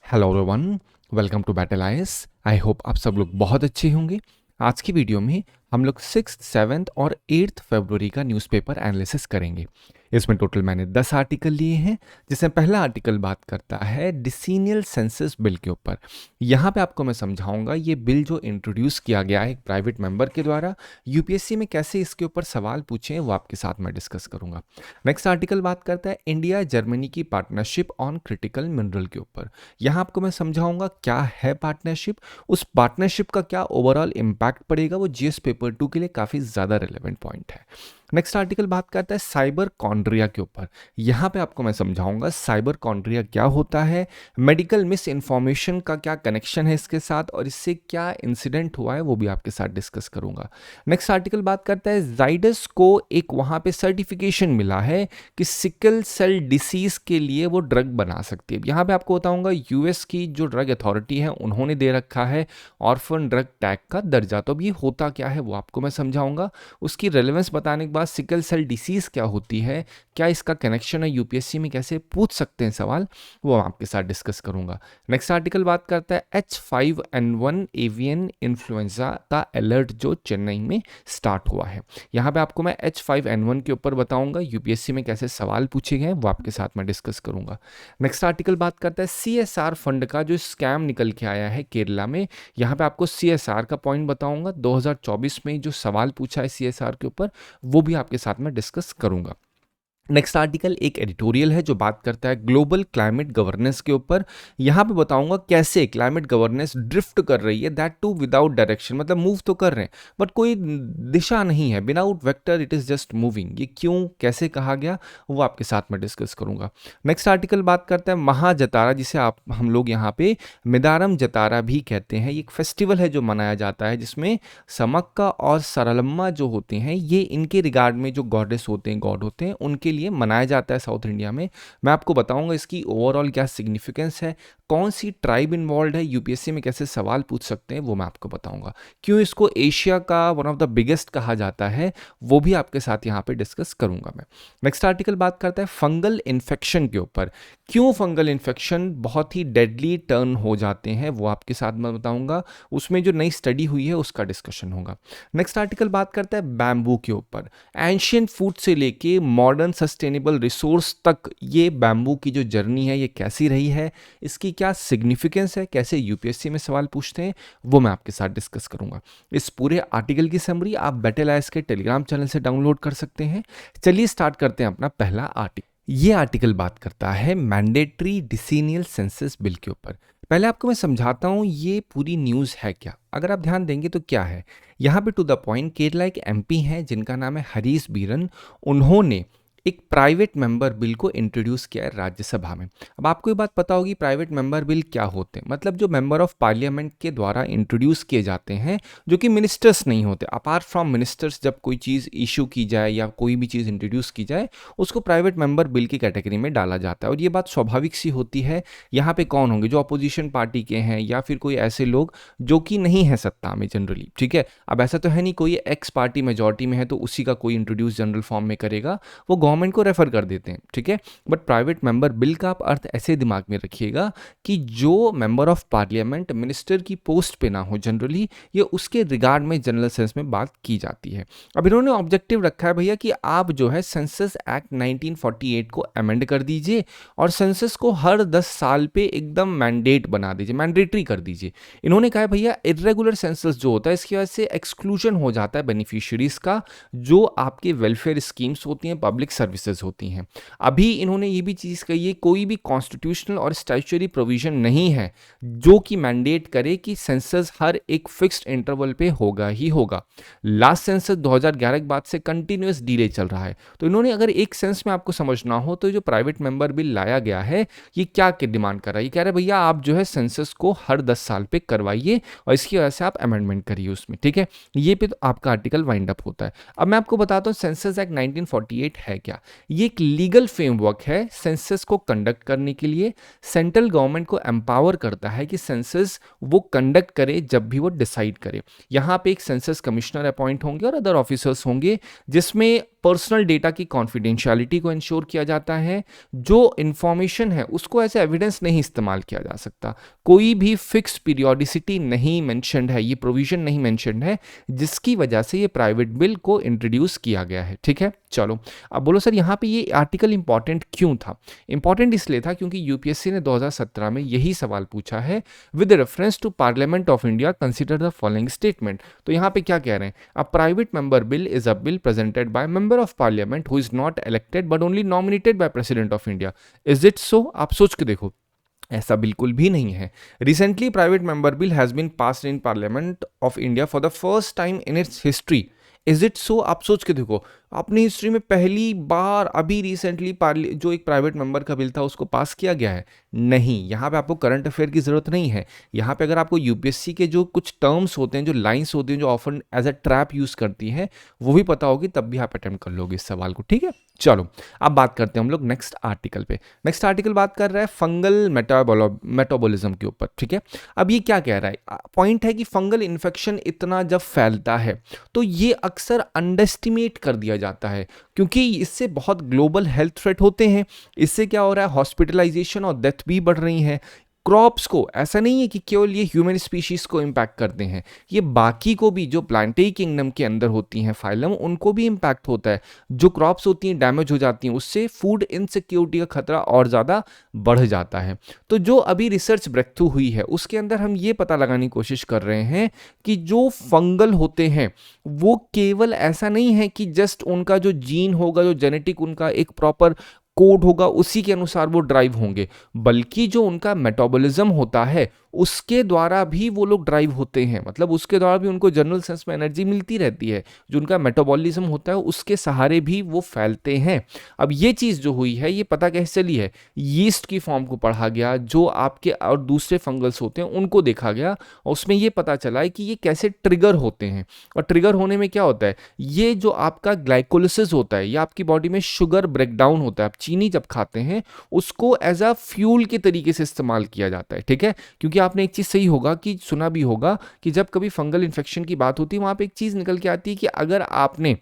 Hello everyone, welcome to battle IAS. I hope आप सब लोग बहुत अच्छे होंगे। आज की वीडियो में हम लोग 6th, 7th और 8th फरवरी का न्यूज़पेपर एनालिसिस करेंगे। इसमें टोटल मैंने 10 आर्टिकल लिए हैं, जिसमें पहला आर्टिकल बात करता है डिसीनियल सेंसस बिल के ऊपर। यहाँ पे आपको मैं समझाऊंगा ये बिल जो इंट्रोड्यूस किया गया है एक प्राइवेट मेंबर के द्वारा, यूपीएससी में कैसे इसके ऊपर सवाल पूछे हैं वो आपके साथ मैं डिस्कस करूंगा। नेक्स्ट आर्टिकल बात करता है इंडिया जर्मनी की पार्टनरशिप ऑन क्रिटिकल मिनरल के ऊपर। यहाँ आपको मैं समझाऊंगा क्या है पार्टनरशिप, उस पार्टनरशिप का क्या ओवरऑल इम्पैक्ट पड़ेगा, वो जीएस पेपर 2 के लिए काफ़ी ज़्यादा रिलेवेंट पॉइंट है। नेक्स्ट आर्टिकल बात करता है साइबर कॉन्ड्रिया के ऊपर। यहाँ पे आपको मैं समझाऊंगा साइबर कॉन्ड्रिया क्या होता है, मेडिकल मिस इन्फॉर्मेशन का क्या कनेक्शन है इसके साथ, और इससे क्या इंसिडेंट हुआ है वो भी आपके साथ डिस्कस करूंगा। नेक्स्ट आर्टिकल बात करता है जाइडस को एक वहाँ पे सर्टिफिकेशन मिला है कि सिकल सेल डिसीज के लिए वो ड्रग बना सकती है। यहाँ पे आपको बताऊंगा यूएस की जो ड्रग अथॉरिटी है उन्होंने दे रखा है ऑर्फन ड्रग टैग का दर्जा। तो अब ये होता क्या है वो आपको मैं समझाऊंगा, उसकी रेलेवेंस बताने के बाद सिकल सेल डिसीज क्या होती है, क्या इसका कनेक्शन है, यूपीएससी में कैसे पूछ सकते हैं सवाल, वो आपके साथ डिस्कस करूंगा। नेक्स्ट आर्टिकल बात करता है H5N1 एवियन इन्फ्लुएंजा का अलर्ट जो चेन्नई में स्टार्ट हुआ है। यहाँ पे आपको मैं H5N1 के ऊपर बताऊंगा, यूपीएससी में कैसे सवाल पूछे गए वो आपके साथ मैं डिस्कस करूंगा। नेक्स्ट आर्टिकल बात करता है सीएसआर फंड का जो स्कैम निकल के आया है केरला में। यहाँ पे आपको सीएसआर का पॉइंट बताऊंगा, 2024 में जो सवाल पूछा है सीएसआर के ऊपर वो भी आपके साथ में डिस्कस करूंगा। नेक्स्ट आर्टिकल एक एडिटोरियल है जो बात करता है ग्लोबल क्लाइमेट गवर्नेंस के ऊपर। यहाँ पे बताऊंगा कैसे क्लाइमेट गवर्नेंस ड्रिफ्ट कर रही है, दैट टू विदाउट डायरेक्शन, मतलब मूव तो कर रहे हैं बट कोई दिशा नहीं है, without vector it is just moving. ये क्यों कैसे कहा गया वो आपके साथ में डिस्कस करूंगा। नेक्स्ट आर्टिकल बात करता है महाजतारा, जिसे हम लोग यहाँ पे मिदारम जतारा भी कहते हैं। ये एक फेस्टिवल है जो मनाया जाता है जिसमें समक्का और सरलम्मा जो होते हैं ये इनके रिगार्ड में जो गॉडेस होते हैं, गॉड होते हैं, उनके लिए मनाया जाता है साउथ इंडिया में। मैं आपको बताऊंगा इसकी ओवरऑल क्या सिग्निफिकेंस है, कौन सी ट्राइब इन्वॉल्व है, यूपीएससी में कैसे सवाल पूछ सकते हैं वो मैं आपको बताऊंगा। क्यों इसको एशिया का वन ऑफ द बिगेस्ट कहा जाता है वो भी आपके साथ यहाँ पे डिस्कस करूंगा मैं। नेक्स्ट आर्टिकल बात करता है फंगल इन्फेक्शन के ऊपर। क्यों फंगल इन्फेक्शन बहुत ही डेडली टर्न हो जाते हैं वो आपके साथ मैं बताऊंगा, उसमें जो नई स्टडी हुई है उसका डिस्कशन होगा। नेक्स्ट आर्टिकल बात करता है बैम्बू के ऊपर। एंशियंट फूड से लेके मॉडर्न सस्टेनेबल रिसोर्स तक ये बैम्बू की जो जर्नी है ये कैसी रही है, इसकी क्या सिग्निफिकेंस है, कैसे यूपीएससी में सवाल पूछते हैं वो मैं आपके साथ डिस्कस करूंगा। इस पूरे आर्टिकल की समरी आप बैटल आईएएस के टेलीग्राम चैनल से डाउनलोड कर सकते हैं। चलिए स्टार्ट करते हैं अपना पहला आर्टिकल। ये आर्टिकल बात करता है मैंडेटरी डिसीनियल सेंसस बिल के ऊपर। पहले आपको मैं समझाता हूँ ये पूरी न्यूज़ है क्या। अगर आप ध्यान देंगे तो क्या है यहाँ पे, टू द पॉइंट, केरला एक एमपी हैं जिनका नाम है हरीश बीरन। उन्होंने एक प्राइवेट मेंबर बिल को इंट्रोड्यूस किया है राज्यसभा में। अब आपको ये बात पता होगी प्राइवेट मेंबर बिल क्या होते हैं, मतलब जो मेंबर ऑफ पार्लियामेंट के द्वारा इंट्रोड्यूस किए जाते हैं जो कि मिनिस्टर्स नहीं होते। अपार्ट फ्रॉम मिनिस्टर्स जब कोई चीज़ इशू की जाए या कोई भी चीज़ इंट्रोड्यूस की जाए उसको प्राइवेट मेंबर बिल की कैटेगरी में डाला जाता है। और ये बात स्वाभाविक सी होती है। यहाँ पे कौन होंगे, जो अपोजिशन पार्टी के हैं या फिर कोई ऐसे लोग जो कि नहीं है सत्ता में जनरली, ठीक है। अब ऐसा तो है नहीं कोई एक्स पार्टी मेजॉरिटी में है तो उसी का कोई इंट्रोड्यूस जनरल फॉर्म में करेगा, वो गवर्नमेंट को रेफर कर देते हैं, ठीक है। बट प्राइवेट मेंबर बिल का आप अर्थ ऐसे दिमाग में रखिएगा कि जो मेंबर ऑफ पार्लियामेंट मिनिस्टर की पोस्ट पे ना हो जनरली, ये उसके रिगार्ड में जनरल सेंस में बात की जाती है। अब इन्होंने ऑब्जेक्टिव रखा है भैया कि आप जो है सेंसस एक्ट 1948 को अमेंड कर दीजिए और सेंसस को हर 10 साल पे एकदम मैंडेट बना दीजिए, मैंडेटरी कर दीजिए। इन्होंने कहा है भैया इरेगुलर सेंसस जो होता है इसकी वजह से एक्सक्लूजन हो जाता है बेनिफिशियरीज का, जो आपके वेलफेयर स्कीम्स होती हैं, पब्लिक सर्विसेज होती हैं। अभी इन्होंने ये भी चीज़ कही है कोई भी कॉन्स्टिट्यूशनल और स्टैट्यूटरी प्रोविजन नहीं है जो कि मैंडेट करे कि सेंसस हर एक फिक्स्ड इंटरवल पे होगा ही होगा। लास्ट सेंसस 2011 के बाद से कंटिन्यूअस डिले चल रहा है। तो इन्होंने अगर एक सेंस में आपको समझना हो तो जो प्राइवेट मेंबर बिल लाया गया है ये क्या डिमांड कर रहा है, ये कह रहा है भैया आप जो है सेंसस को हर 10 साल पे करवाइए और इसकी वजह से आप अमेंडमेंट करिए उसमें, ठीक है। ये पे तो आपका आर्टिकल वाइंड अप होता है। अब मैं आपको बताता हूँ सेंसस एक्ट 1948 है क्या? ये एक लीगल फ्रेमवर्क है सेंसस को कंडक्ट करने के लिए। सेंट्रल गवर्नमेंट को एम्पावर करता है कि सेंसस वो कंडक्ट करे जब भी वो डिसाइड करे। यहाँ पे एक सेंसस कमिश्नर अपॉइंट होंगे और अदर ऑफिसर्स होंगे, जिसमें पर्सनल डेटा की कॉन्फिडेंशियलिटी को इंश्योर किया जाता है। जो इंफॉर्मेशन है उसको ऐसे एविडेंस नहीं इस्तेमाल किया जा सकता। कोई भी फिक्स पीरियोडिसिटी नहीं मेंशन्ड है, ये प्रोविजन नहीं मेंशन्ड है, जिसकी वजह से ये प्राइवेट बिल को इंट्रोड्यूस किया गया है। ठीक है, चलो अब बोलो सर यहाँ पे ये आर्टिकल इंपॉर्टेंट क्यों था? इंपॉर्टेंट इसलिए था क्योंकि यूपीएससी ने 2017 में यही सवाल पूछा है, with reference to Parliament of India consider the following statement. तो यहाँ पे क्या कह रहे हैं? A private member bill is a bill presented by member of Parliament who is not elected but only nominated by president of India. Is it so? आप सोच के देखो, ऐसा बिल्कुल भी नहीं है। Recently private member bill has been passed in Parliament of India for the first time in its history. Is it so? आप सोच के देखो, अपनी हिस्ट्री में पहली बार अभी रिसेंटली जो एक प्राइवेट मेंबर का बिल था उसको पास किया गया है। नहीं, यहाँ पे आपको करंट अफेयर की जरूरत नहीं है। यहाँ पे अगर आपको यूपीएससी के जो कुछ टर्म्स होते हैं, जो लाइंस होती हैं, जो often as a trap use करती है, वो भी पता होगी, तब भी आप अटेम्प्ट कर लोगे इस सवाल को। ठीक है, चलो अब बात करते हैं हम लोग नेक्स्ट आर्टिकल पे। नेक्स्ट आर्टिकल बात कर रहा है फंगल मेटाबॉलिज्म के ऊपर। ठीक है, अब ये क्या कह रहा है? पॉइंट है कि फंगल इन्फेक्शन इतना जब फैलता है तो ये अक्सर अंडरएस्टिमेट कर दिया जाता है, क्योंकि इससे बहुत ग्लोबल हेल्थ थ्रेट होते हैं। इससे क्या हो रहा है? हॉस्पिटलाइजेशन और डेथ भी बढ़ रही हैं। क्रॉप्स को, ऐसा नहीं है कि केवल ये ह्यूमन स्पीशीज को इम्पैक्ट करते हैं, ये बाकी को भी, जो प्लांटेई किंगडम के अंदर होती हैं फाइलम, उनको भी इम्पैक्ट होता है। जो क्रॉप्स होती हैं डैमेज हो जाती हैं, उससे फूड इनसिक्योरिटी का खतरा और ज़्यादा बढ़ जाता है। तो जो अभी रिसर्च ब्रेक थ्रू हुई है उसके अंदर हम ये पता लगाने की कोशिश कर रहे हैं कि जो फंगल होते हैं वो केवल ऐसा नहीं है कि जस्ट उनका जो जीन होगा, जो जेनेटिक उनका एक प्रॉपर कोड होगा, उसी के अनुसार वो ड्राइव होंगे, बल्कि जो उनका मेटाबॉलिज्म होता है उसके द्वारा भी वो लोग ड्राइव होते हैं। मतलब उसके द्वारा भी उनको जनरल सेंस में एनर्जी मिलती रहती है। जो उनका मेटाबॉलिज्म होता है उसके सहारे भी वो फैलते हैं। अब ये चीज़ जो हुई है ये पता कैसे चली है? यीस्ट की फॉर्म को पढ़ा गया, जो आपके और दूसरे फंगल्स होते हैं उनको देखा गया, और उसमें ये पता चला है कि ये कैसे ट्रिगर होते हैं। और ट्रिगर होने में क्या होता है? ये जो आपका ग्लाइकोलिसिस होता है, या आपकी बॉडी में शुगर ब्रेकडाउन होता है, आप चीनी जब खाते हैं उसको एज अ फ्यूल के तरीके से इस्तेमाल किया जाता है। ठीक है, क्योंकि आपने एक चीज सही होगा कि सुना भी होगा कि जब कभी फंगल इन्फेक्शन की बात होती है वहां पे एक चीज निकल के आती है कि अगर आपने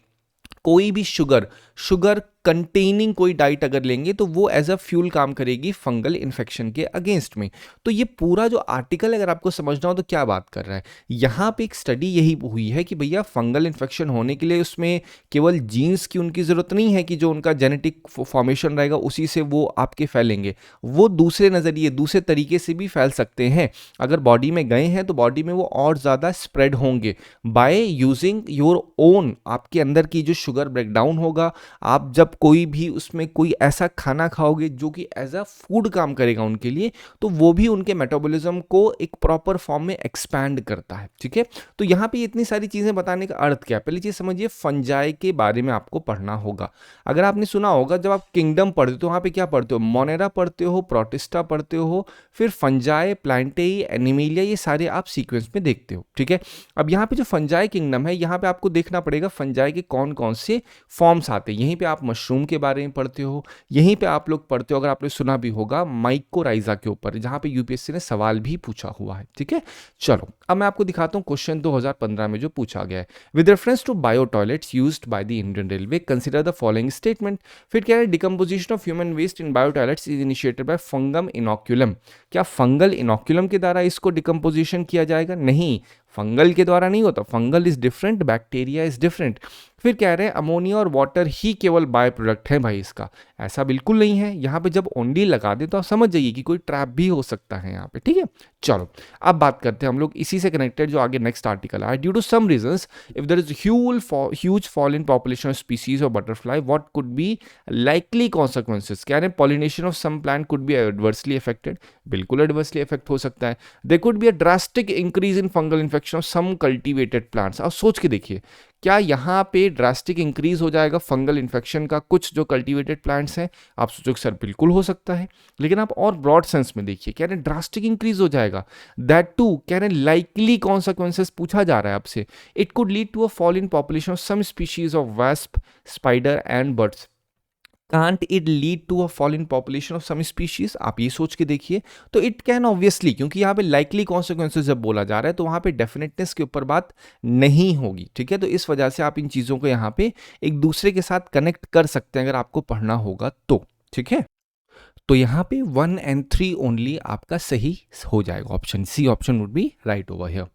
कोई भी शुगर कंटेनिंग कोई डाइट अगर लेंगे तो वो एज अ फ्यूल काम करेगी फंगल इन्फेक्शन के अगेंस्ट में। तो ये पूरा जो आर्टिकल अगर आपको समझना हो तो क्या बात कर रहा है, यहाँ पे एक स्टडी यही हुई है कि भैया फंगल इन्फेक्शन होने के लिए उसमें केवल जीन्स की उनकी ज़रूरत नहीं है कि जो उनका जेनेटिक फॉर्मेशन रहेगा उसी से वो आपके फैलेंगे। वो दूसरे नज़रिए, दूसरे तरीके से भी फैल सकते हैं। अगर बॉडी में गए हैं तो बॉडी में वो और ज़्यादा स्प्रेड होंगे बाय यूजिंग योर ओन। आपके अंदर की जो शुगर ब्रेकडाउन होगा, आप जब कोई भी उसमें कोई ऐसा खाना खाओगे जो कि एज अ फूड काम करेगा उनके लिए, तो वो भी उनके मेटाबॉलिज्म को एक प्रॉपर फॉर्म में एक्सपैंड करता है। ठीक है, तो यहाँ पे इतनी सारी चीजें बताने का अर्थ क्या है? पहली चीज समझिए, फंजाई के बारे में आपको पढ़ना होगा। अगर आपने सुना होगा जब आप किंगडम पढ़ते हो तो वहाँ पे क्या पढ़ते हो? मोनेरा पढ़ते हो, प्रोटिस्टा पढ़ते हो, फिर फंजाई, प्लांटेई, एनिमिलिया, ये सारे आप सीक्वेंस में देखते हो। ठीक है, अब यहाँ पे जो फंजाई किंगडम है, यहाँ पे आपको देखना पड़ेगा फंजाई के कौन कौन से फॉर्म्स आते हैं। यहीं पे आप मशरूम के बारे में पढ़ते हो, यहीं पे आप लोग पढ़ते हो, अगर आपने सुना भी होगा, माइकोराइजा के ऊपर, जहां पे यूपीएससी ने सवाल भी पूछा हुआ है। ठीक है, चलो अब मैं आपको दिखाता हूं क्वेश्चन 2015 में जो पूछा गया है। With reference to bio toilets used by the Indian Railway consider the following statement. फिर क्या है? Decomposition of human waste in bio toilets is initiated by fungal inoculum. क्या फंगल इनोक्यूलम के द्वारा इसको डिकम्पोजिशन किया जाएगा? नहीं, फंगल के द्वारा नहीं होता। Fungal is different, bacteria is different. फिर कह रहे हैं अमोनिया और वाटर ही केवल बाय प्रोडक्ट है भाई इसका। ऐसा बिल्कुल नहीं है। यहाँ पे जब ओनली लगा दे तो आप समझ जाइए कि कोई ट्रैप भी हो सकता है यहाँ पे। ठीक है, चलो अब बात करते हैं हम लोग इसी से कनेक्टेड जो आगे नेक्स्ट आर्टिकल है। Due to some reasons if there is huge fall in population of species of butterfly what could be likely consequences. कह रहे हैं pollination of some plant could be adversely affected. बिल्कुल adversely affect हो सकता है। There could be a drastic increase in fungal infection of some cultivated plants. अब सोच के देखिए, क्या यहाँ पे ड्रास्टिक इंक्रीज हो जाएगा फंगल इन्फेक्शन का कुछ जो कल्टीवेटेड प्लांट्स हैं? आप सोचो सर बिल्कुल हो सकता है, लेकिन आप और ब्रॉड सेंस में देखिए, कह रहे हैं ड्रास्टिक इंक्रीज हो जाएगा। दैट टू कह रहे हैं लाइकली कॉन्सिक्वेंसेस पूछा जा रहा है आपसे। It could lead to a fall in population of some species of wasp, spider and birds. Can't it lead to a fall in population of some species, आप ये सोच के देखिए। तो इट कैन ऑब्वियसली, क्योंकि यहाँ पे लाइकली कॉन्सिक्वेंसेज जब बोला जा रहा है तो वहाँ पे डेफिनेटनेस के ऊपर बात नहीं होगी, ठीक है। तो इस वजह से आप इन चीज़ों को यहाँ पे एक दूसरे के साथ कनेक्ट कर सकते हैं अगर आपको पढ़ना होगा तो, ठीक है। तो यहाँ पे 1 and 3 ओनली आपका सही हो जाएगा, option C, option would be right over here.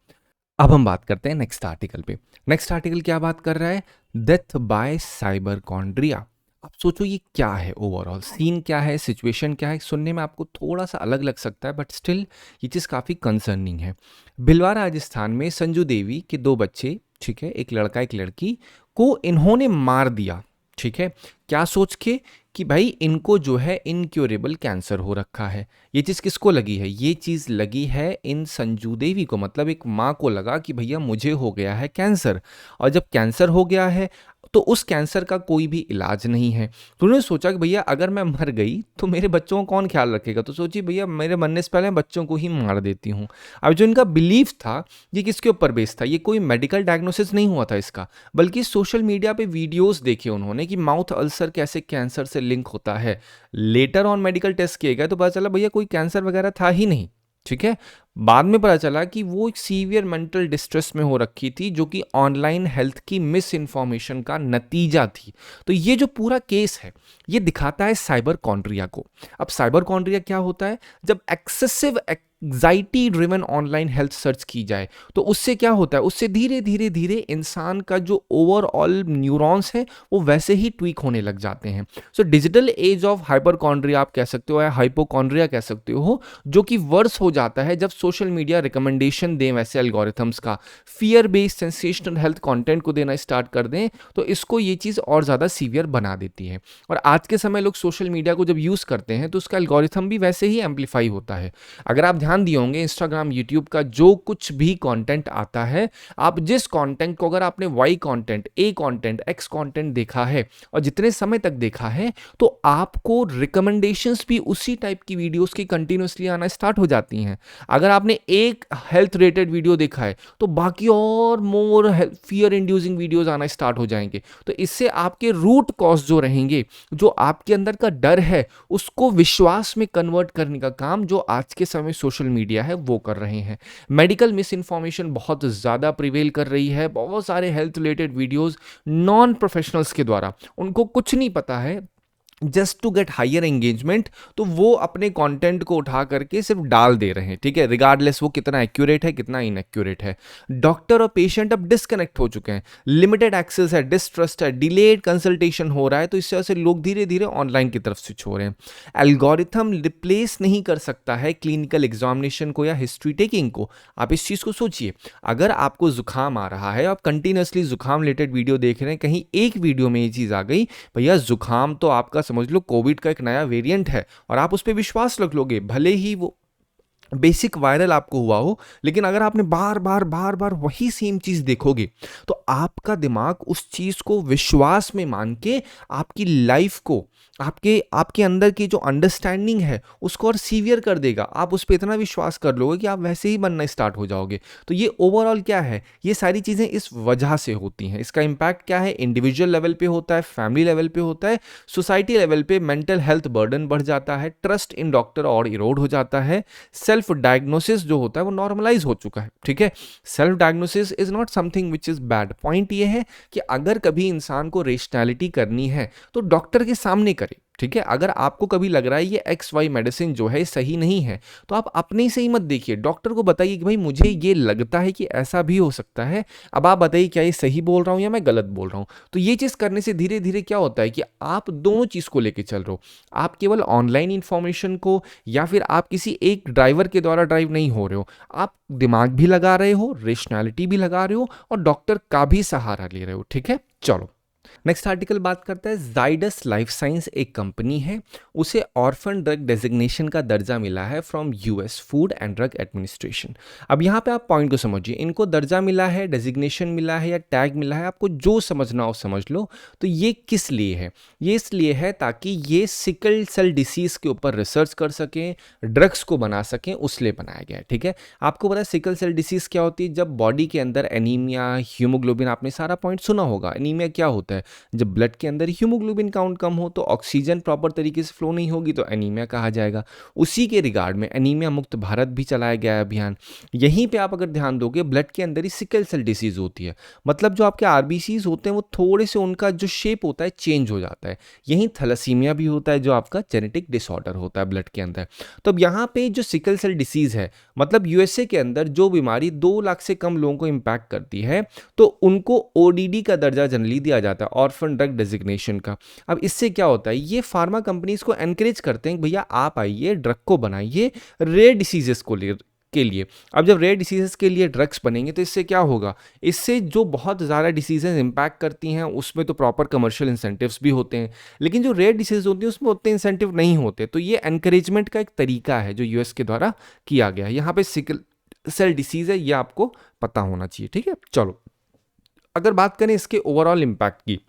अब हम बात करते हैं नेक्स्ट आर्टिकल पे। नेक्स्ट आर्टिकल क्या बात कर रहा है, डेथ बाय साइबरकॉन्ड्रिया। आप सोचो ये क्या है, ओवरऑल सीन क्या है, सिचुएशन क्या है। सुनने में आपको थोड़ा सा अलग लग सकता है बट स्टिल ये चीज़ काफ़ी कंसर्निंग है। भिलवाड़ा राजस्थान में संजू देवी के 2 बच्चे, ठीक है, एक लड़का एक लड़की, को इन्होंने मार दिया, ठीक है। क्या सोच के कि भाई इनको जो है इनक्योरेबल कैंसर हो रखा है। ये चीज़ किसको लगी है, ये चीज़ लगी है इन संजू देवी को, मतलब एक माँ को लगा कि भैया मुझे हो गया है कैंसर, और जब कैंसर हो गया है तो उस कैंसर का कोई भी इलाज नहीं है। तो उन्होंने सोचा कि भैया अगर मैं मर गई तो मेरे बच्चों को कौन ख्याल रखेगा, तो सोची भैया मेरे मरने से पहले बच्चों को ही मार देती हूँ। अब जो इनका बिलीफ था ये किसके ऊपर बेस्ड था, ये कोई मेडिकल डायग्नोसिस नहीं हुआ था इसका, बल्कि सोशल मीडिया पे वीडियोस देखे उन्होंने कि माउथ अल्सर कैसे कैंसर से लिंक होता है। लेटर ऑन मेडिकल टेस्ट किए गए तो पता चला भैया कोई कैंसर वगैरह था ही नहीं, ठीक है। बाद में पता चला कि वो एक सीवियर मेंटल डिस्ट्रेस में हो रखी थी, जो कि ऑनलाइन हेल्थ की मिस इन्फॉर्मेशन का नतीजा थी। तो ये जो पूरा केस है ये दिखाता है साइबर कॉन्ड्रिया को। अब साइबर कॉन्ड्रिया क्या होता है, जब excessive anxiety driven online health search की जाए तो उससे क्या होता है, उससे धीरे धीरे धीरे इंसान का जो ओवरऑल न्यूरॉन्स है वो वैसे ही ट्वीक होने लग जाते हैं। सो डिजिटल एज ऑफ हाइपरकॉन्ड्रिया आप कह सकते हो या हाइपोकॉन्ड्रिया कह सकते हो, जो कि वर्स हो जाता है जब सोशल मीडिया रिकमेंडेशन दें वैसे एल्गोरिथम्स का, fear based sensational health content को देना स्टार्ट कर दें तो इसको ये चीज़ और ज़्यादा सीवियर बना देती है। और आज के समय लोग सोशल मीडिया को जब यूज़ करते हैं तो उसका एल्गोरिथम भी वैसे ही एम्पलीफाई होता है। अगर आप ध्यान दिए होंगे इंस्टाग्राम यूट्यूब का जो कुछ भी कंटेंट आता है, आप जिस कंटेंट को अगर आपने Y content, A content, X content देखा है और जितने समय तक देखा है तो आपको रिकमेंडेशंस भी उसी टाइप की वीडियोस की कंटिन्यूसली आना स्टार्ट हो जाती हैं। अगर आपने एक हेल्थ रिलेटेड वीडियो देखा है तो बाकी और मोर फियर इंड्यूसिंग वीडियोस आना स्टार्ट हो जाएंगे। तो इससे आपके रूट कॉज जो रहेंगे, जो आपके अंदर का डर है उसको विश्वास में कन्वर्ट करने का काम जो आज के समय सोशल मीडिया है वो कर रहे हैं। मेडिकल मिस इन्फॉर्मेशन बहुत ज़्यादा प्रिवेल कर रही है। बहुत सारे health related videos non professionals के द्वारा, उनको कुछ नहीं पता है, just to get higher engagement, तो वो अपने कंटेंट को उठा करके सिर्फ डाल दे रहे हैं, ठीक है, रिगार्डलेस वो कितना एक्यूरेट है कितना इनएक्यूरेट है। डॉक्टर और पेशेंट अब डिस्कनेक्ट हो चुके हैं, लिमिटेड एक्सेस है, डिस्ट्रस्ट है, डिलेड कंसल्टेशन हो रहा है, तो इस वजह से लोग धीरे धीरे ऑनलाइन की तरफ स्विच हो रहे हैं। एल्गोरिथम रिप्लेस नहीं कर सकता है क्लिनिकल एग्जामिनेशन को या हिस्ट्री टेकिंग को। आप इस चीज़ को सोचिए, अगर आपको जुकाम आ रहा है, आप कंटिन्यूसली जुकाम रिलेटेड वीडियो देख रहे हैं, कहीं एक वीडियो में ये चीज़ आ गई भैया जुकाम तो आपका समझ लो कोविड का एक नया वेरिएंट है, और आप उस पर विश्वास रख लोगे भले ही वो बेसिक वायरल आपको हुआ हो, लेकिन अगर आपने बार बार बार बार वही सेम चीज देखोगे तो आपका दिमाग उस चीज को विश्वास में मान के आपकी लाइफ को, आपके आपके अंदर की जो अंडरस्टैंडिंग है उसको और सीवियर कर देगा। आप उस पर इतना विश्वास कर लोगे कि आप वैसे ही बनना स्टार्ट हो जाओगे। तो ये ओवरऑल क्या है, ये सारी चीज़ें इस वजह से होती हैं। इसका इम्पैक्ट क्या है, इंडिविजुअल लेवल पे होता है, फैमिली लेवल पे होता है, सोसाइटी लेवल पे मेंटल हेल्थ बर्डन बढ़ जाता है, ट्रस्ट इन डॉक्टर और इरोड हो जाता है, सेल्फ डायग्नोसिस जो होता है वो नॉर्मलाइज हो चुका है, ठीक है। Self diagnosis is not something which is bad. Point ये है कि अगर कभी इंसान को रेशनैलिटी करनी है तो डॉक्टर के सामने करे, ठीक है। अगर आपको कभी लग रहा है ये एक्स वाई मेडिसिन जो है सही नहीं है तो आप अपने से ही मत देखिए, डॉक्टर को बताइए कि भाई मुझे ये लगता है कि ऐसा भी हो सकता है, अब आप बताइए क्या ये सही बोल रहा हूँ या मैं गलत बोल रहा हूँ। तो ये चीज़ करने से धीरे धीरे क्या होता है कि आप दोनों चीज़ को लेके चल रहे हो। आप केवल ऑनलाइन इंफॉर्मेशन को या फिर आप किसी एक ड्राइवर के द्वारा ड्राइव नहीं हो रहे हो, आप दिमाग भी लगा रहे हो, रेशनैलिटी भी लगा रहे हो और डॉक्टर का भी सहारा ले रहे हो, ठीक है। चलो नेक्स्ट आर्टिकल बात करता है जाइडस लाइफ साइंस एक कंपनी है, उसे ऑर्फन ड्रग डेजिग्नेशन का दर्जा मिला है from US food and drug administration. अब यहाँ पे आप पॉइंट को समझिए, इनको दर्जा मिला है, डेजिग्नेशन मिला है या टैग मिला है, आपको जो समझना हो समझ लो। तो ये किस लिए है, ये इसलिए है ताकि ये सिकल सेल डिसीज के ऊपर रिसर्च कर सकें, ड्रग्स को बना सकें, उस लिए बनाया गया है, ठीक है। आपको पता है सिकल सेल डिसीज क्या होती है, जब बॉडी के अंदर एनीमिया, हीमोग्लोबिन, आपने सारा पॉइंट सुना होगा। एनीमिया क्या होता है, जब ब्लड के अंदर हीमोग्लोबिन काउंट कम हो तो ऑक्सीजन प्रॉपर तरीके से फ्लो नहीं होगी तो एनीमिया कहा जाएगा। उसी के रिगार्ड में एनीमिया मुक्त भारत भी चलाया गया है अभियान। यहीं पे आप अगर ध्यान दोगे ब्लड के अंदर ही सिकल सेल डिसीज होती है, मतलब जो आपके आरबीसीज होते हैं वो थोड़े से उनका जो शेप होता है चेंज हो जाता है। यहीं थैलेसीमिया भी होता है जो आपका जेनेटिक डिसऑर्डर होता है ब्लड के अंदर। तो अब यहाँ पे जो सिकल सेल डिसीज है, मतलब यूएसए के अंदर जो बीमारी 2 लाख से कम लोगों को इम्पैक्ट करती है तो उनको ओडीडी का दर्जा जनरली दिया जाता है, ऑर्फन ड्रग डेजिग्नेशन का। अब इससे क्या होता है, ये फार्मा कंपनीज को एनकरेज करते हैं भैया आप आइए ड्रग को बनाइए रेयर डिसीजेस के लिए। अब जब रेयर डिसीजेस के लिए ड्रग्स बनेंगे तो इससे क्या होगा, इससे जो बहुत ज़्यादा डिसीजेज इंपैक्ट करती हैं उसमें तो प्रॉपर कमर्शियल इंसेंटिव्स भी होते हैं, लेकिन जो रेयर डिसीज होती हैं उसमें उतने इंसेंटिव नहीं होते। तो ये एनकरेजमेंट का एक तरीका है जो यूएस के द्वारा किया गया है। यहाँ पे सिकल सेल डिसीज है, ये आपको पता होना चाहिए, ठीक है। चलो अगर बात करें इसके ओवरऑल इम्पैक्ट की,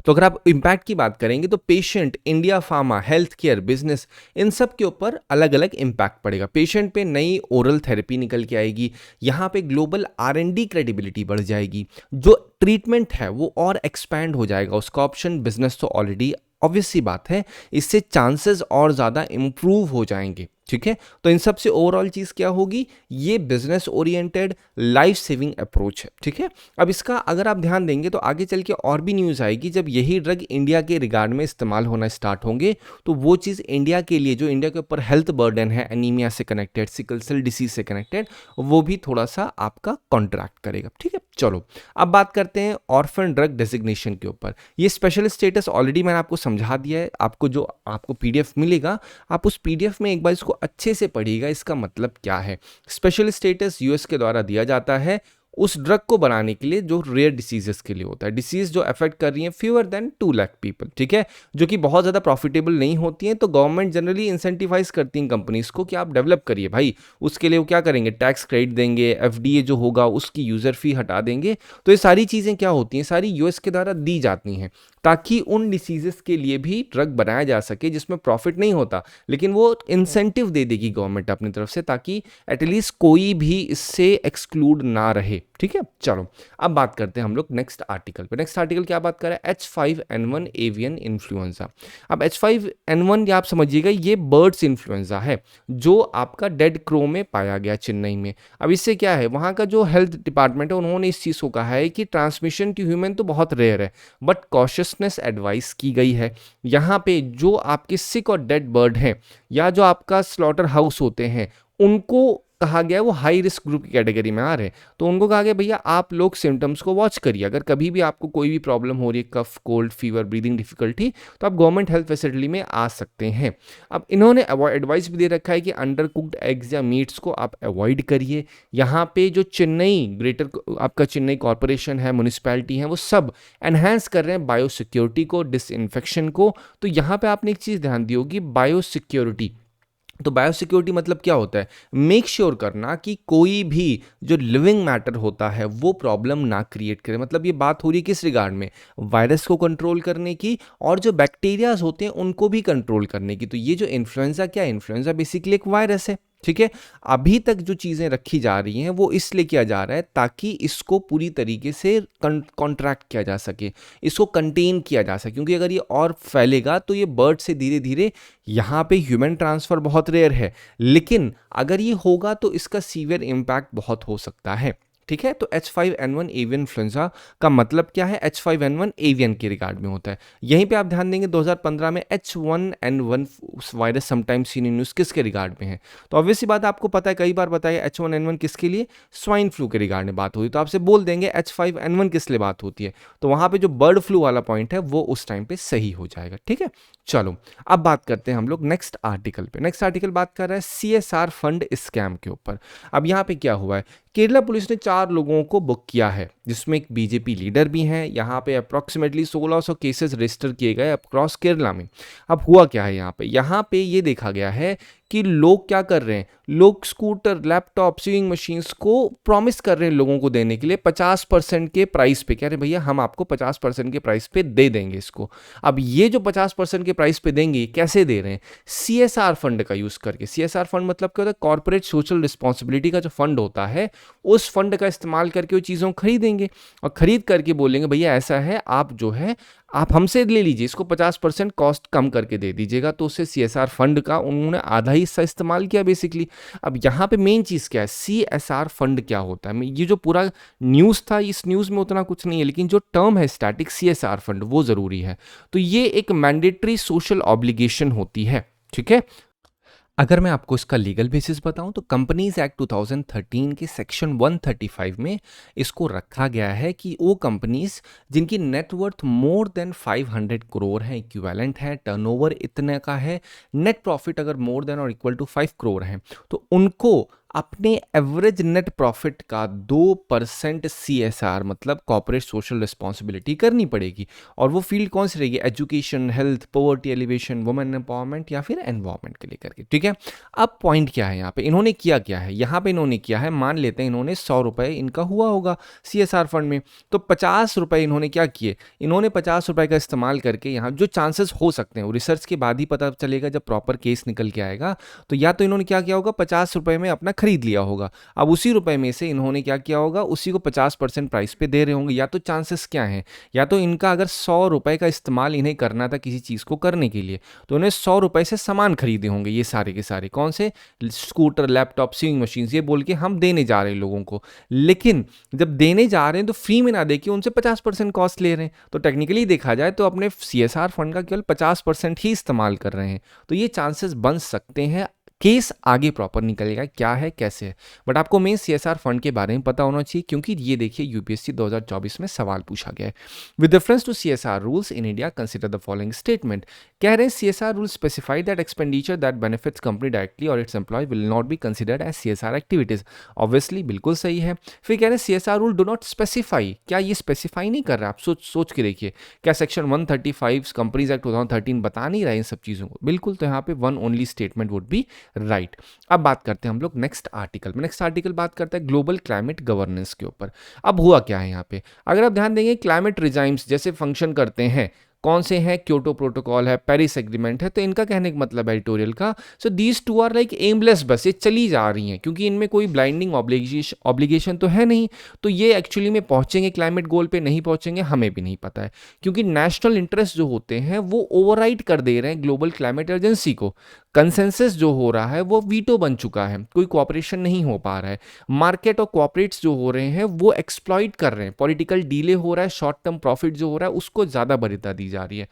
तो अगर आप इम्पैक्ट की बात करेंगे तो patient, India pharma, health care, business, इन सब के ऊपर अलग अलग इम्पैक्ट पड़ेगा। पेशेंट पे नई ओरल थेरेपी निकल के आएगी, यहाँ पे ग्लोबल R&D क्रेडिबिलिटी बढ़ जाएगी, जो ट्रीटमेंट है वो और एक्सपैंड हो जाएगा उसका ऑप्शन। बिजनेस तो ऑलरेडी ऑब्वियस सी बात है, इससे चांसेस और ज़्यादा इम्प्रूव हो जाएंगे, ठीक है। तो इन सब से ओवरऑल चीज़ क्या होगी, ये business oriented life saving approach है, ठीक है। अब इसका अगर आप ध्यान देंगे तो आगे चल के और भी न्यूज़ आएगी, जब यही ड्रग इंडिया के रिगार्ड में इस्तेमाल होना स्टार्ट होंगे तो वो चीज़ इंडिया के लिए, जो इंडिया के ऊपर हेल्थ बर्डन है एनीमिया से कनेक्टेड, सिकल सेल डिसीज से कनेक्टेड, वो भी थोड़ा सा आपका कॉन्ट्रैक्ट करेगा, ठीक है। चलो अब बात करते हैं ऑर्फन ड्रग डेजिग्नेशन के ऊपर। ये स्पेशल स्टेटस ऑलरेडी मैंने आपको समझा दिया है, आपको जो आपको पीडीएफ मिलेगा आप उस पीडीएफ में एक बार इसको अच्छे से पढ़िएगा, इसका मतलब क्या है। स्पेशल स्टेटस यूएस के द्वारा दिया जाता है उस ड्रग को बनाने के लिए जो रेयर डिसीजेस के लिए होता है, डिसीज जो अफेक्ट कर रही हैं फ्यूअर देन 2 लाख पीपल, ठीक है, जो कि बहुत ज़्यादा प्रॉफिटेबल नहीं होती हैं। तो गवर्नमेंट जनरली इंसेंटिवाइज करती हैं कंपनीज को कि आप डेवलप करिए भाई, उसके लिए वो क्या करेंगे, टैक्स क्रेडिट देंगे, एफडीए जो होगा उसकी यूज़र फी हटा देंगे। तो ये सारी चीज़ें क्या होती हैं, सारी यूएस के द्वारा दी जाती हैं ताकि उन डिसीजेस के लिए भी ड्रग बनाया जा सके जिसमें प्रॉफिट नहीं होता, लेकिन वो इंसेंटिव दे देगी गवर्नमेंट अपनी तरफ से ताकि एटलीस्ट कोई भी इससे एक्सक्लूड ना रहे, ठीक है। चलो अब बात करते हैं हम लोग नेक्स्ट आर्टिकल पे। नेक्स्ट आर्टिकल क्या बात कर रहा है, H5N1 एवियन इन्फ्लुएंजा। अब H5N1 आप समझिएगा ये बर्ड्स इन्फ्लुएंजा है जो आपका डेड क्रो में पाया गया चेन्नई में। अब इससे क्या है, वहाँ का जो हेल्थ डिपार्टमेंट है उन्होंने इस चीज़ को कहा है कि ट्रांसमिशन टू ह्यूमन तो बहुत रेयर है बट कॉशियसनेस एडवाइस की गई है। यहाँ पे जो आपके सिक और डेड बर्ड हैं या जो आपका स्लॉटर हाउस होते हैं उनको कहा गया है, वो हाई रिस्क ग्रुप की कैटेगरी में आ रहे हैं, तो उनको कहा गया भैया आप लोग सिम्टम्स को वॉच करिए, अगर कभी भी आपको कोई भी प्रॉब्लम हो रही है, कफ, कोल्ड, फीवर, ब्रीदिंग डिफिकल्टी, तो आप गवर्नमेंट हेल्थ फैसिलिटी में आ सकते हैं। अब इन्होंने एडवाइस भी दे रखा है कि अंडर कुक्ड एग्स या मीट्स को आप अवॉइड करिए। यहाँ पे जो चेन्नई ग्रेटर आपका चेन्नई कॉर्पोरेशन है, म्यूनिसपैलिटी है, वो सब एनहेंस कर रहे हैं बायो सिक्योरिटी को, डिसइंफेक्शन को। तो यहाँ पे आपने एक चीज़ ध्यान दी होगी, बायो सिक्योरिटी। तो बायोसिक्योरिटी मतलब क्या होता है, मेक श्योर करना कि कोई भी जो लिविंग मैटर होता है वो प्रॉब्लम ना क्रिएट करे। मतलब ये बात हो रही है किस रिगार्ड में, वायरस को कंट्रोल करने की और जो बैक्टीरियाज होते हैं उनको भी कंट्रोल करने की। तो ये जो इन्फ्लुएंजा क्या है, इन्फ्लुएंजा बेसिकली एक वायरस है, ठीक है। अभी तक जो चीज़ें रखी जा रही हैं वो इसलिए किया जा रहा है ताकि इसको पूरी तरीके से कॉन्ट्रैक्ट किया जा सके, इसको कंटेन किया जा सके, क्योंकि अगर ये और फैलेगा तो ये बर्ड से धीरे धीरे, यहाँ पे ह्यूमन ट्रांसफ़र बहुत रेयर है लेकिन अगर ये होगा तो इसका सीवियर इम्पैक्ट बहुत हो सकता है, ठीक है। तो H5N1 एवियन इन्फ्लुएंजा का मतलब क्या है, H5N1 एवियन के रिगार्ड में होता है। यहीं पे आप ध्यान देंगे 2015 में H1N1 virus sometimes seen in news किसके रिगार्ड में है, तो ऑब्वियसली बात आपको पता है, कई बार बताया H1N1 किसके लिए, स्वाइन फ्लू के रिगार्ड में बात हुई, तो आपसे बोल देंगे H5N1 किस लिए बात होती है, तो वहाँ पे जो बर्ड फ्लू वाला पॉइंट है वो उस टाइम पे सही हो जाएगा, ठीक है। चलो अब बात करते हैं हम लोग नेक्स्ट आर्टिकल पे। नेक्स्ट आर्टिकल बात कर रहा है CSR फंड स्कैम के ऊपर। अब यहाँ पे क्या हुआ है, केरला पुलिस ने 4 लोगों को बुक किया है जिसमें एक बीजेपी लीडर भी हैं। यहाँ पे अप्रॉक्सीमेटली 1600 केसेस रजिस्टर किए गए अक्रॉस केरला में। अब हुआ क्या है, यहाँ पे ये देखा गया है कि लोग क्या कर रहे हैं, लोग स्कूटर, लैपटॉप, स्विंग मशीन्स को प्रॉमिस कर रहे हैं लोगों को देने के लिए 50% के प्राइस पे, कह रहे भैया हम आपको 50% के प्राइस पे दे देंगे इसको। अब ये जो 50% के प्राइस पे देंगे कैसे दे रहे हैं, CSR फंड का यूज़ करके। CSR फंड मतलब क्या होता है, कॉर्पोरेट सोशल रिस्पॉन्सिबिलिटी का जो फंड होता है उस फंड का इस्तेमाल करके वो चीज़ों को खरीदेंगे। खरीदेंगे और खरीद करके बोलेंगे भैया ऐसा है, आप जो है आप हमसे ले लीजिए, इसको 50% कॉस्ट कम करके दे दीजिएगा। तो उससे सीएसआर फंड का उन्होंने आधा ही हिस्सा इस्तेमाल किया बेसिकली। अब यहाँ पे मेन चीज़ क्या है, सीएसआर फंड क्या होता है? ये जो पूरा न्यूज़ था, इस न्यूज़ में उतना कुछ नहीं है, लेकिन जो टर्म है स्टैटिक सीएसआर फंड वो ज़रूरी है। तो ये एक मैंडेटरी सोशल ऑब्लिगेशन होती है, ठीक है। अगर मैं आपको इसका लीगल बेसिस बताऊं तो कंपनीज एक्ट 2013 के सेक्शन 135 में इसको रखा गया है कि वो कंपनीज जिनकी नेटवर्थ मोर देन 500 करोड़ है, इक्विवेलेंट है, टर्नओवर इतने का है, नेट प्रॉफिट अगर मोर देन और इक्वल टू 5 करोड़ है, तो उनको अपने एवरेज नेट प्रॉफिट का 2% सीएसआर मतलब कॉर्पोरेट सोशल रिस्पॉन्सिबिलिटी करनी पड़ेगी। और वो फील्ड कौन सी रहेगी? Education, health, poverty alleviation, women empowerment या फिर एनवायरमेंट के लेकर के, ठीक है। अब पॉइंट क्या है यहाँ पे, इन्होंने किया क्या है? यहाँ पे इन्होंने किया है, मान लेते हैं इन्होंने 100 रुपये इनका हुआ होगा सीएसआर फंड में, तो 50 रुपये इन्होंने क्या किए, इन्होंने 50 रुपये का इस्तेमाल करके, यहाँ जो चांसेस हो सकते हैं वो रिसर्च के बाद ही पता चलेगा जब प्रॉपर केस निकल के आएगा, तो या तो इन्होंने क्या किया होगा, 50 रुपये में अपना खरीद लिया होगा। अब उसी रुपए में से इन्होंने क्या किया होगा, उसी को 50% प्राइस पे दे रहे होंगे। या तो चांसेस क्या हैं, या तो इनका अगर 100 रुपए का इस्तेमाल इन्हें करना था किसी चीज़ को करने के लिए, तो इन्हें 100 रुपए से सामान खरीदे होंगे, ये सारे के सारे कौन से, स्कूटर, लैपटॉप, सीविंग मशीन, ये बोल के हम देने जा रहे हैं लोगों को। लेकिन जब देने जा रहे हैं तो फ्री में ना देके उनसे 50% कॉस्ट ले रहे हैं, तो टेक्निकली देखा जाए तो अपने सीएसआर फंड का केवल 50% ही इस्तेमाल कर रहे हैं। तो ये चांसेस बन सकते हैं, केस आगे प्रॉपर निकलेगा क्या है कैसे है, बट आपको मेन सीएसआर फंड के बारे में पता होना चाहिए, क्योंकि ये देखिए यूपीएससी 2024 में सवाल पूछा गया है। With reference to CSR rules in India consider the following statement. कह रहे हैं CSR rules specify that expenditure that benefits company directly और its employ will not be considered as CSR activities. Obviously बिल्कुल सही है। फिर कह रहे हैं CSR rule do not specify, क्या ये स्पेसिफाई नहीं कर रहा? आप सोच के देखिए, क्या सेक्शन 135 कंपनीज एक्ट 2013 बता नहीं रहा इन सब चीज़ों को? बिल्कुल। तो यहाँ पे one only statement would be right. अब बात करते हैं हम लोग नेक्स्ट आर्टिकल में। नेक्स्ट आर्टिकल बात करता है ग्लोबल क्लाइमेट गवर्नेंस के ऊपर। अब हुआ क्या है यहाँ पे, अगर आप ध्यान देंगे क्लाइमेट रिजाइम्स जैसे फंक्शन करते हैं, कौन से हैं? क्योटो प्रोटोकॉल है, पेरिस एग्रीमेंट है। तो इनका कहने का मतलब है एडिटोरियल का, so these two are like aimless, बस ये चली जा रही हैं क्योंकि इनमें कोई ब्लाइंडिंग ऑब्लिगेशन तो है नहीं। तो ये एक्चुअली में पहुंचेंगे क्लाइमेट गोल पे, नहीं पहुंचेंगे, हमें भी नहीं पता है, क्योंकि नेशनल इंटरेस्ट जो होते हैं वो ओवरराइड कर दे रहे हैं ग्लोबल क्लाइमेट एजेंसी को। कंसेंसस जो हो रहा है वो वीटो बन चुका है, कोई कोऑपरेशन नहीं हो पा रहा है। मार्केट और कॉर्पोरेट्स जो हो रहे हैं वो एक्सप्लॉइट कर रहे हैं, पॉलिटिकल डीले हो रहा है, शॉर्ट टर्म प्रॉफिट जो हो रहा है उसको ज़्यादा वरीयता दी जा रही है।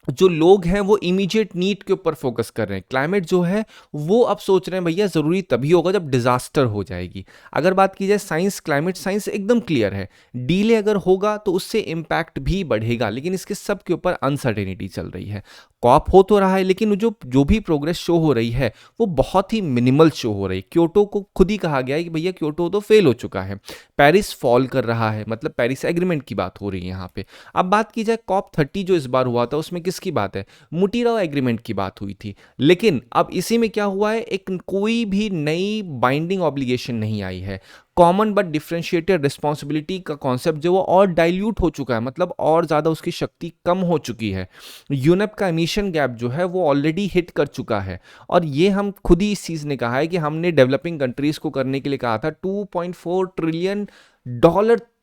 जो लोग हैं वो इमीडिएट नीड के ऊपर फोकस कर रहे हैं। क्लाइमेट जो है वो अब सोच रहे हैं भैया ज़रूरी तभी होगा जब डिजास्टर हो जाएगी। अगर बात की जाए साइंस, क्लाइमेट साइंस एकदम क्लियर है, डीले अगर होगा तो उससे इम्पैक्ट भी बढ़ेगा, लेकिन इसके सब के ऊपर अनसर्टेनिटी चल रही है। कॉप हो तो रहा है लेकिन जो भी प्रोग्रेस शो हो रही है वो बहुत ही मिनिमल शो हो रही है। क्योटो को खुद ही कहा गया है कि भैया क्योटो तो फेल हो चुका है, पेरिस फॉल कर रहा है, मतलब पेरिस एग्रीमेंट की बात हो रही है यहाँ पे। अब बात की जाए COP30 जो इस बार हुआ था उसमें किसकी बात है? मुटीराओ एग्रीमेंट की बात हुई थी। लेकिन अब इसी में क्या हुआ है, एक कोई भी नई बाइंडिंग ऑब्लिगेशन नहीं आई है। कॉमन बट डिफरेंशिएटेड रिस्पॉन्सिबिलिटी का कॉन्सेप्ट जो वो और डाइल्यूट हो चुका है, मतलब और ज़्यादा उसकी शक्ति कम हो चुकी है। यूनेप का एमिशन गैप जो है वो ऑलरेडी हिट कर चुका है, और ये हम खुद ही इस चीज़ ने कहा है कि हमने डेवलपिंग कंट्रीज़ को करने के लिए कहा था $2.4 ट्रिलियन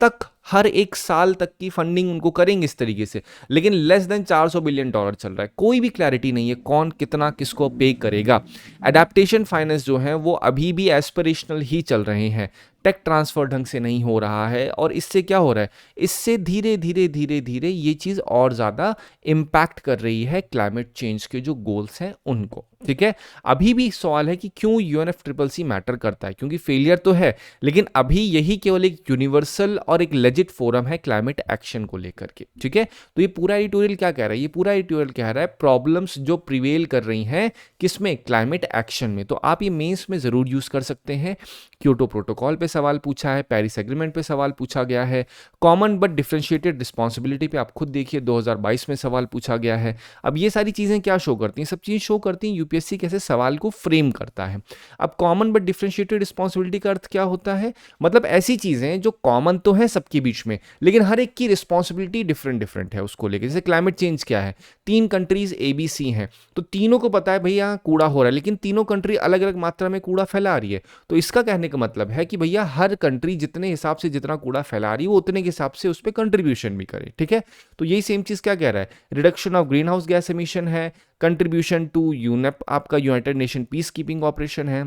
तक हर एक साल तक की फंडिंग उनको करेंगे इस तरीके से, लेकिन लेस देन $400 बिलियन चल रहा है। कोई भी क्लैरिटी नहीं है कौन कितना किसको पे करेगा। एडेप्टेशन फाइनेंस जो है वो अभी भी एस्पिरेशनल ही चल रहे हैं, टेक ट्रांसफर ढंग से नहीं हो रहा है, और इससे क्या हो रहा है, इससे धीरे धीरे ये चीज़ और ज़्यादा इम्पैक्ट कर रही है क्लाइमेट चेंज के जो गोल्स हैं उनको। ठीक है, अभी भी सवाल है कि क्यों UNFCCC मैटर करता है, क्योंकि फेलियर तो है, लेकिन अभी यही केवल एक यूनिवर्सल और एक लेजिट फोरम है क्लाइमेट एक्शन को लेकर के। ठीक है, तो ये पूरा एडिटोरियल क्या कह रहा है, ये पूरा एडिटोरियल कह रहा है प्रॉब्लम्स जो प्रिवेल कर रही हैं किसमें, क्लाइमेट एक्शन में। तो आप ये मेंस में जरूर यूज कर सकते हैं। क्योटो प्रोटोकॉल पे सवाल पूछा है, पेरिस एग्रीमेंट पे सवाल पूछा गया है, कॉमन बट डिफरेंशिएटेड रिस्पॉन्सिबिलिटी पे आप खुद देखिए 2022 में सवाल पूछा गया है। अब ये सारी चीजें क्या शो करती हैं, सब चीजें शो करती हैं यूपीएससी कैसे सवाल को फ्रेम करता है। अब कॉमन बट डिफरेंशिएटेड रिस्पॉन्सिबिलिटी का अर्थ क्या होता है, मतलब ऐसी चीजें जो कॉमन तो है सबके बीच में, लेकिन हर एक की रिस्पॉन्सिबिलिटी डिफरेंट डिफरेंट है उसको लेकर। जैसे क्लाइमेट चेंज क्या है, 3 कंट्रीज ABC हैं, तो तीनों को पता है भैया कूड़ा हो रहा है, लेकिन तीनों कंट्री अलग अलग मात्रा में कूड़ा फैला रही है। तो इसका कहने का मतलब है कि भैया हर कंट्री जितने हिसाब से जितना कूड़ा फैला रही है वो उतने के हिसाब से उस पर कंट्रीब्यूशन भी करे, ठीक है। तो यही सेम चीज क्या कह रहा है, reduction of greenhouse gas emission है, कंट्रीब्यूशन टू यूनेप आपका United Nation peacekeeping operation है,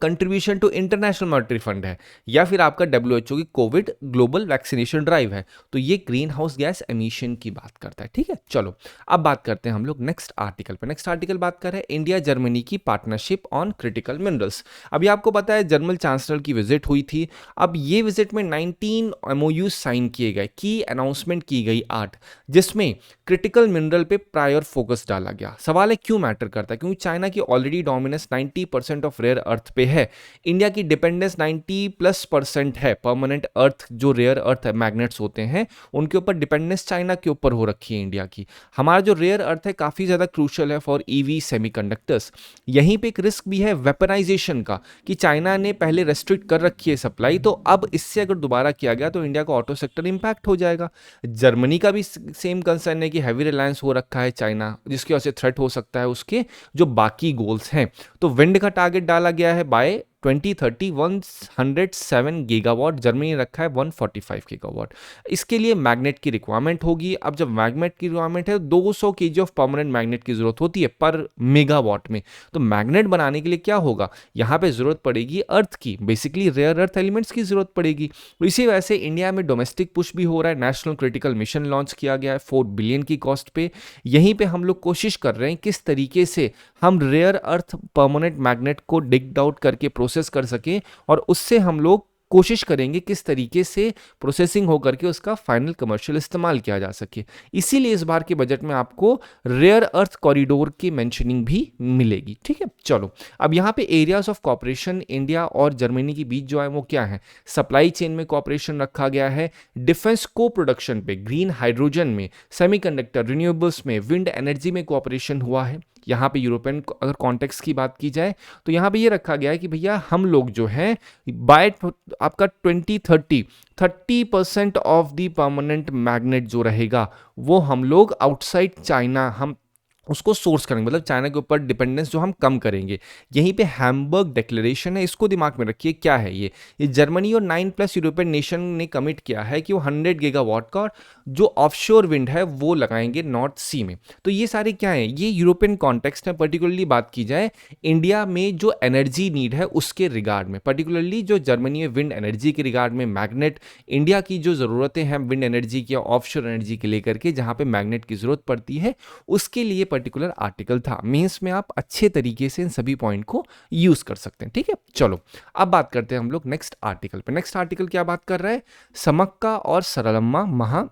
contribution to International Monetary Fund है, या फिर आपका WHO की कोविड ग्लोबल वैक्सीनेशन ड्राइव है। तो ये ग्रीन हाउस गैस एमिशन की बात करता है, ठीक है। चलो अब बात करते हैं हम लोग नेक्स्ट आर्टिकल पर। नेक्स्ट आर्टिकल बात कर रहे हैं इंडिया जर्मनी की पार्टनरशिप ऑन क्रिटिकल मिनरल्स। अभी आपको पता है जर्मन चांसलर की विजिट हुई थी। अब ये विजिट में 19 MOU साइन किए गए, की अनाउंसमेंट की गई 8, जिसमें क्रिटिकल मिनरल पे प्रायर फोकस डाला गया। सवाल है क्यों मैटर करता है, क्योंकि चाइना की already dominance 90% of rare earth पे है, इंडिया की डिपेंडेंस 90+% है। परमानेंट अर्थ जो रेयर अर्थ है मैग्नेट्स होते हैं उनके ऊपर डिपेंडेंस चाइना के ऊपर हो रखी है इंडिया की। हमारा जो रेयर अर्थ है काफी ज्यादा क्रूशियल है फॉर EV सेमीकंडक्टर्स। यहीं पे एक रिस्क भी है वेपनाइजेशन का, कि चाइना ने पहले रेस्ट्रिक्ट कर रखी है सप्लाई, तो अब इससे अगर दोबारा किया गया तो इंडिया का ऑटो सेक्टर इंपैक्ट हो जाएगा। जर्मनी का भी सेम कंसर्न है कि हैवी रिलायंस हो रखा है चाइना, जिसकी वजह से थ्रेट हो सकता है उसके जो बाकी गोल्स हैं। तो विंड का टारगेट डाला गया है बाय 2030 107 गीगावाट, जर्मनी ने रखा है 145 गीगावाट। इसके लिए मैग्नेट की रिक्वायरमेंट होगी। अब जब मैग्नेट की रिक्वायरमेंट है 200 kg ऑफ परमानेंट मैग्नेट की जरूरत होती है पर मेगावाट में। तो मैग्नेट बनाने के लिए क्या होगा, यहाँ पे जरूरत पड़ेगी अर्थ की, बेसिकली रेयर अर्थ एलिमेंट्स की जरूरत पड़ेगी। तो इसी वजह से इंडिया में डोमेस्टिक पुश भी हो रहा है। नेशनल क्रिटिकल मिशन लॉन्च किया गया है 4 बिलियन की कॉस्ट पे। यहीं पे हम लोग कोशिश कर रहे हैं किस तरीके से हम रेयर अर्थ परमानेंट मैग्नेट को डिग आउट करके प्रोसेस कर सकें, और उससे हम लोग कोशिश करेंगे किस तरीके से प्रोसेसिंग हो करके उसका फाइनल कमर्शियल इस्तेमाल किया जा सके। इसीलिए इस बार के बजट में आपको रेयर अर्थ कॉरिडोर की मेंशनिंग भी मिलेगी, ठीक है। चलो अब यहाँ पे एरियाज ऑफ कॉपरेशन इंडिया और जर्मनी के बीच जो है वो क्या है, सप्लाई चेन में कॉपरेशन रखा गया है, डिफेंस को प्रोडक्शन पे, ग्रीन हाइड्रोजन में, सेमीकंडक्टर, रिन्यूएबल्स में, विंड एनर्जी में कॉपरेशन हुआ है। यहाँ पे यूरोपियन अगर कॉन्टेक्स्ट की बात की जाए तो यहाँ पे ये रखा गया है कि भैया हम लोग जो है बाय आपका 2030 30% ऑफ द परमानेंट मैग्नेट जो रहेगा वो हम लोग आउटसाइड चाइना हम उसको सोर्स करेंगे, मतलब चाइना के ऊपर डिपेंडेंस जो हम कम करेंगे। यहीं पे हैम्बर्ग डिक्लेरेशन है, इसको दिमाग में रखिए क्या है ये जर्मनी और 9+ यूरोपियन नेशन ने कमिट किया है कि वो 100 गीगावाट का जो ऑफशोर विंड है वो लगाएंगे नॉर्थ सी में। तो ये सारे क्या है, ये यूरोपियन कॉन्टेक्स्ट में पर्टिकुलरली बात की जाए इंडिया में जो एनर्जी नीड है उसके रिगार्ड में, पर्टिकुलरली जो जर्मनी में विंड एनर्जी के रिगार्ड में मैग्नेट, इंडिया की जो ज़रूरतें हैं विंड एनर्जी की ऑफशोर एनर्जी के लेकर के जहाँ पे मैग्नेट की ज़रूरत पड़ती है, उसके लिए पर्टिकुलर आर्टिकल था। मेंस में आप अच्छे तरीके से इन सभी पॉइंट को यूज कर सकते हैं, ठीक है। चलो अब बात करते हैं हम लोग नेक्स्ट आर्टिकल पे। नेक्स्ट आर्टिकल क्या बात कर रहा है, समक्का और सरलम्मा महा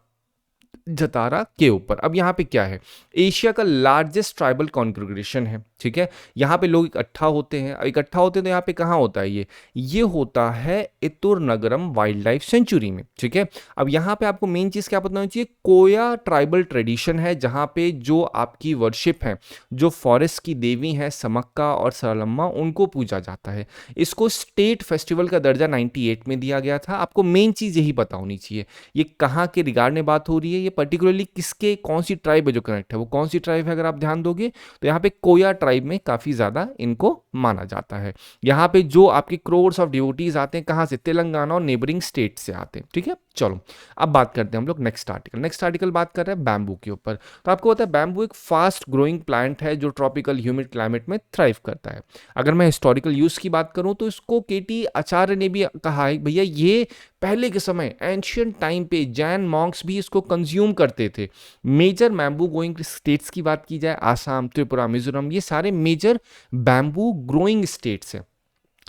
जतारा के ऊपर। अब यहाँ पे क्या है, एशिया का लार्जेस्ट ट्राइबल कॉन्ग्रेगेशन है, ठीक है। यहाँ पे लोग इकट्ठा होते हैं तो यहाँ पे कहाँ होता है ये होता है इतुर नगरम वाइल्ड लाइफ सेंचुरी में, ठीक है। अब यहाँ पे आपको मेन चीज क्या पता होनी चाहिए, कोया ट्राइबल ट्रेडिशन है जहाँ पे जो आपकी वर्शिप है, जो फॉरेस्ट की देवी है समक्का और सरलम्मा, उनको पूजा जाता है। इसको स्टेट फेस्टिवल का दर्जा 98 में दिया गया था। आपको मेन चीज यही पता होनी चाहिए, ये कहाँ के रिगार्ड में बात हो रही है, ये पर्टिकुलरली किसके कौन सी ट्राइब है जो कनेक्ट है, वो कौन सी ट्राइब है अगर आप ध्यान दोगे तो यहाँ पे कोया ट्राइब में काफी ज्यादा इनको माना जाता है। यहाँ पे जो आपके क्रोर्स ऑफ डिवोटीज आते हैं कहाँ से, तेलंगाना और नेबरिंग स्टेट से आते हैं, ठीक है। चलो अब बात करते हैं हम लोग नेक्स्ट आर्टिकल। नेक्स्ट आर्टिकल बात कर रहे हैं बैम्बू के ऊपर। तो आपको पता है बैम्बू एक फास्ट ग्रोइंग प्लांट है जो ट्रॉपिकल ह्यूमिड क्लाइमेट में थ्राइव करता है। अगर मैं हिस्टोरिकल यूज की बात करूं तो इसको केटी आचार्य ने भी कहा है भैया ये पहले के समय एंशियंट टाइम पे जैन मॉन्क्स भी इसको कंज्यूम करते थे। मेजर बैम्बू ग्रोइंग स्टेट्स की बात की जाए, आसाम, त्रिपुरा, मिजोरम, ये सारे मेजर बैम्बू ग्रोइंग स्टेट्स हैं।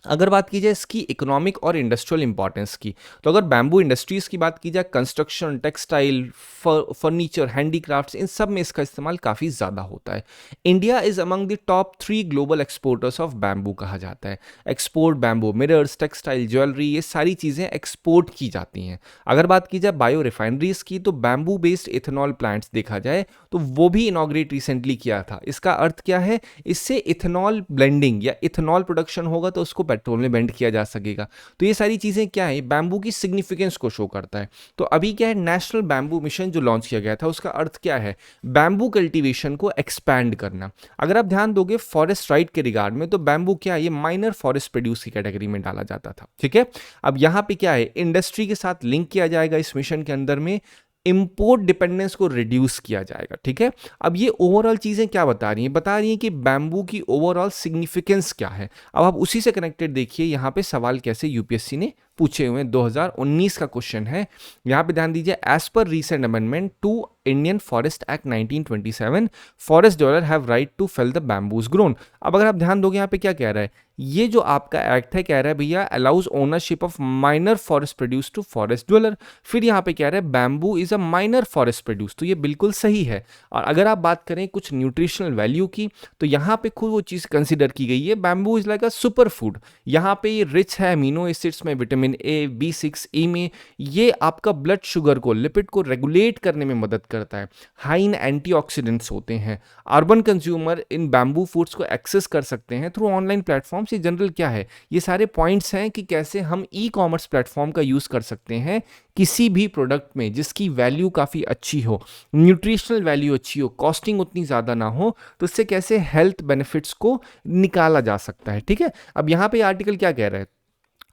अगर बात की जाए इसकी इकोनॉमिक और इंडस्ट्रियल इंपॉर्टेंस की, तो अगर बैम्बू इंडस्ट्रीज की बात की जाए, कंस्ट्रक्शन, टेक्सटाइल, फर्नीचर, हैंडीक्राफ्ट्स, इन सब में इसका इस्तेमाल काफ़ी ज़्यादा होता है। India is among the top 3 global exporters of bamboo कहा जाता है। Export bamboo mirrors, textile, jewellery, ये सारी चीज़ें एक्सपोर्ट की जाती हैं। अगर बात की जाए बायो रिफाइनरीज की, तो बैम्बू बेस्ड इथेनॉल प्लांट्स देखा जाए तो वो भी इनॉग्रेट रिसेंटली किया था। इसका अर्थ क्या है, इससे इथेनॉल ब्लेंडिंग या इथेनॉल प्रोडक्शन होगा तो उसको पेट्रोल में बेंड किया जा सकेगा। तो ये सारी चीज़ें क्या है, बैम्बू की सिग्निफिकेंस को शो करता है। तो अभी क्या है, नेशनल बैम्बू मिशन जो लॉन्च किया गया था उसका अर्थ क्या है, बैम्बू कल्टीवेशन को एक्सपैंड करना। अगर आप ध्यान दोगे फॉरेस्ट राइट के रिगार्ड में, तो बैम्बू क्या है, ये माइनर फॉरेस्ट प्रोड्यूस की कैटेगरी में डाला जाता था। ठीक है, अब यहाँ पे क्या है, इंडस्ट्री के साथ लिंक किया जाएगा इस मिशन के अंदर में, इंपोर्ट डिपेंडेंस को रिड्यूस किया जाएगा। ठीक है, अब ये ओवरऑल चीजें क्या बता रही हैं, बता रही हैं कि बैम्बू की ओवरऑल सिग्निफिकेंस क्या है। अब आप उसी से कनेक्टेड देखिए यहाँ पे सवाल कैसे यूपीएससी ने पूछे हुए हैं, 2019 का क्वेश्चन है। यहाँ पे ध्यान दीजिए, as per recent amendment to Indian forest act 1927 forest dweller have right to fell the bamboos grown. अब अगर आप ध्यान दोगे यहाँ पे क्या कह रहा है, ये जो आपका एक्ट है कह रहा है भैया allows ownership of minor forest produce to forest dweller. फिर यहाँ पे कह रहा है bamboo is a minor forest produce, तो ये बिल्कुल सही है। और अगर आप बात करें कुछ न्यूट्रिशनल वैल्यू की, तो यहाँ पे खुद वो चीज़ कंसिडर की गई है, bamboo is like a super food. यहाँ पे ये रिच है अमीनो एसिड्स में, विटामिन ए, B6, E में, ये आपका ब्लड शुगर को, लिपिड को रेगुलेट करने में मदद करता है। हाई इन एंटीऑक्सीडेंट्स होते हैं। Urban consumer in bamboo foods को एक्सेस कर सकते हैं थ्रू ऑनलाइन प्लेटफॉर्म्स। ये जनरल क्या है, ये सारे पॉइंट्स हैं कि कैसे हम ई कॉमर्स प्लेटफॉर्म का यूज़ कर सकते हैं किसी भी प्रोडक्ट में जिसकी वैल्यू काफ़ी अच्छी हो, न्यूट्रिशनल वैल्यू अच्छी हो, कॉस्टिंग उतनी ज़्यादा ना हो, तो इससे कैसे हेल्थ बेनिफिट्स को निकाला जा सकता है। ठीक है, अब यहाँ पे आर्टिकल क्या कह रहा है,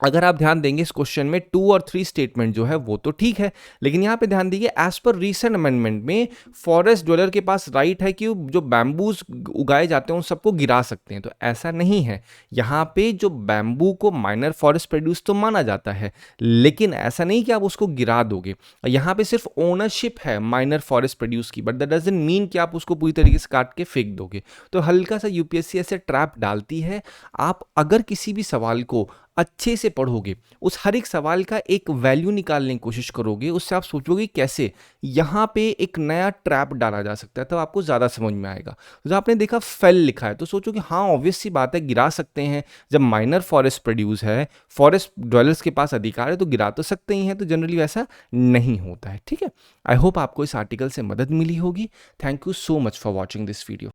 अगर आप ध्यान देंगे इस क्वेश्चन में 2 और 3 स्टेटमेंट जो है वो तो ठीक है, लेकिन यहाँ पे ध्यान दीजिए एज पर रीसेंट अमेंडमेंट में फॉरेस्ट डवेलर के पास राइट है कि जो बैम्बूज उगाए जाते हैं उन सबको गिरा सकते हैं। तो ऐसा नहीं है, यहाँ पे जो बैम्बू को माइनर फॉरेस्ट प्रोड्यूस तो माना जाता है, लेकिन ऐसा नहीं कि आप उसको गिरा दोगे। यहाँ पे सिर्फ ओनरशिप है माइनर फॉरेस्ट प्रोड्यूस की, बट दैट डजंट मीन कि आप उसको पूरी तरीके से काट के फेंक दोगे। तो हल्का सा यूपीएससी ऐसे ट्रैप डालती है। आप अगर किसी भी सवाल को अच्छे से पढ़ोगे, उस हर एक सवाल का एक वैल्यू निकालने की कोशिश करोगे, उससे आप सोचोगे कैसे यहाँ पे एक नया ट्रैप डाला जा सकता है, तो आपको ज़्यादा समझ में आएगा। तो जब आपने देखा फेल लिखा है तो सोचो कि हाँ ऑब्वियस सी बात है, गिरा सकते हैं। जब माइनर फॉरेस्ट प्रोड्यूस है, फॉरेस्ट ड्वेलर्स के पास अधिकार है, तो गिरा तो सकते ही हैं। तो जनरली वैसा नहीं होता है। ठीक है, आई होप आपको इस आर्टिकल से मदद मिली होगी। Thank you so much for watching this video.